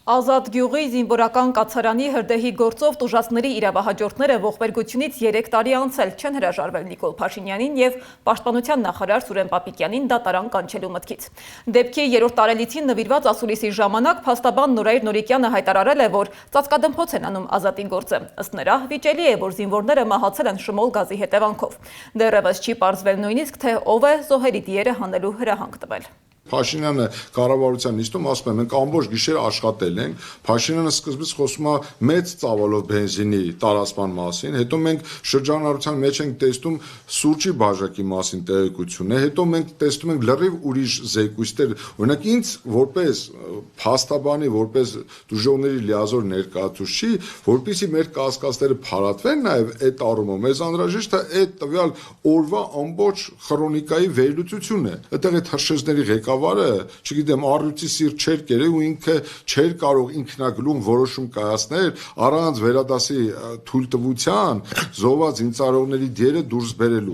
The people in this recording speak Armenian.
Ազատ գյուղի զինվորական կացարանի հրդեհի գործով տուժածների իրավահաջորդները ողբերգությունից 3 տարի անցել չեն հրաժարվել Նիկոլ Փաշինյանին և պաշտպանության նախարար Սուրեն Պապիկյանին դատարան կանչելու մտքից։ Դեպքի 3-րդ տարելիցին նվիրված ասուլիսի ժամանակ փաստաբան Նորայր Նորիկյանը հայտարարել է, որ ծածկադմփոց են անում Ազատի գործը։ Ըստ նրա, վիճելի է, որ զինվորները մահացել են շմոլ գազի հետևանքով։ Դեռևս չի պարզվել նույնիսկ, թե ով է զոհերի դիերը հանելու հրահանգ տվել։ Փաշինյանը կառավարության նիստում ասում է, մենք ամբողջ գիշեր աշխատել ենք, Փաշինյանը սկզբից խոսում է մեծ ծավալով բենզինի տարածման մասին, հետո մենք շրջանառության մեջ ենք տեսնում սուրճի բաժակի մասին տեղեկություններ, հետո մենք տեսնում ենք լրիվ ուրիշ զեկույցներ, օրինակ ինձ որպես փաստաբանի, որպես դժողների լիազոր ներկայացուցիչ, որպեսզի մեր կասկածները փարատվեն նաև այդ առումով, մեզ անհրաժեշտ է այդ տվյալ օրվա ամբողջ քրոնիկայի վերլուծությունն է, այդտեղ այդ հրշեջների ղեկավարը, չգիտեմ, առյուծի սիրտ չէր կերել ու ինքը չէր կարող ինքնագլուխ որոշում կայացնել առանց վերադասի թույլտվության զոհված զինծառայողների դիերը դուրս բերելու։